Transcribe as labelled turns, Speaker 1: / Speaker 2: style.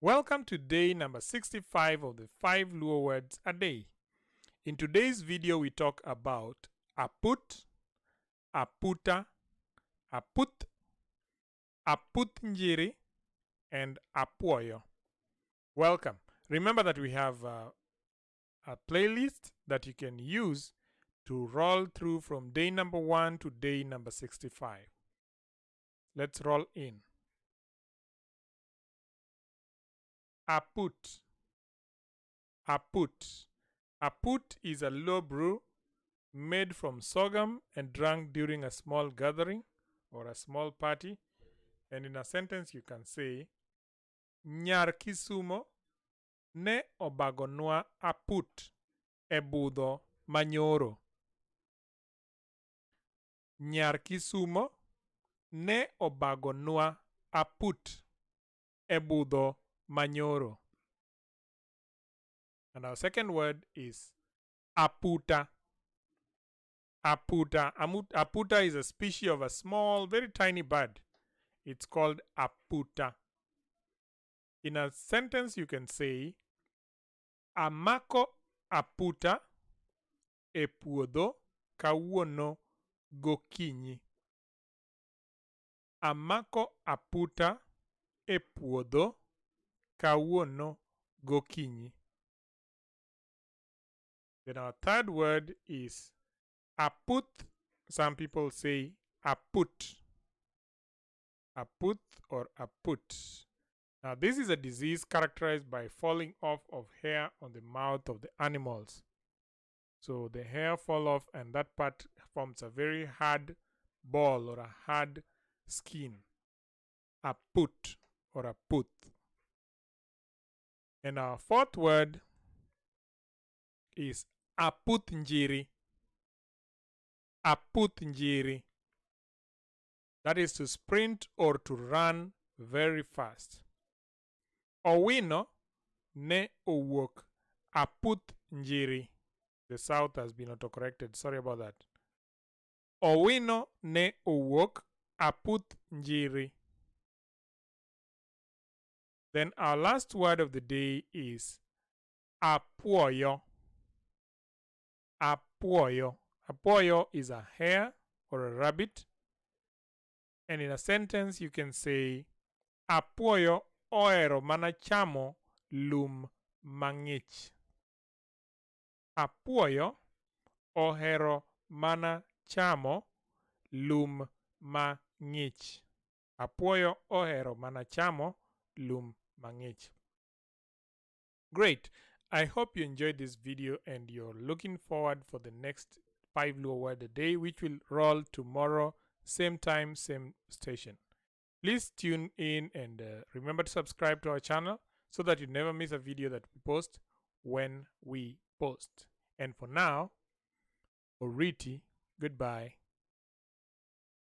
Speaker 1: Welcome to day number 65 of the 5 Luo words a day. In today's video, we talk about Aput, Aputa, Aputh, Aputh Njiri, and Apwoyo. Welcome. Remember that we have a playlist that you can use to roll through from day number 1 to day number 65. Let's roll in. Aput. Aput. Aput is a low brew made from sorghum and drunk during a small gathering or a small party. And in a sentence you can say, Nyar Kisumo ne obagonwa aput e budho manyoro. Nyar Kisumo ne obagonwa aput e budho manyoro. And our second word is aputa. Aputa. Aputa is a species of a small, very tiny bird. It's called aputa. In a sentence you can say, Amako aputa e puodho kawuono gokinyi. Amako aputa e puodho kawuono gokinyi. Then our third word is Aputh. Some people say Aput. Aputh or Aput. Now this is a disease characterized by falling off of hair on the mouth of the animals. So the hair fall off and that part forms a very hard ball or a hard skin. Aput or Aputh. And our fourth word is Aputh Njiri. Aputh Njiri. That is to sprint or to run very fast. Owino ne owuok Aputh Njiri. The South has been autocorrected. Sorry about that. Owino ne owuok Aputh Njiri. Then our last word of the day is Apwoyo. Apwoyo. Apwoyo is a hare or a rabbit. And in a sentence you can say, Apwoyo ohero mana chamo lum mang'ich. Apwoyo ohero mana chamo lum mang'ich. Apwoyo ohero mana chamo lum mang'ich. Great. I hope you enjoyed this video and you're looking forward for the next 5 Luo word a day, which will roll tomorrow, same time, same station. Please tune in and remember to subscribe to our channel so that you never miss a video that we post when we post. And for now, Oriti, goodbye.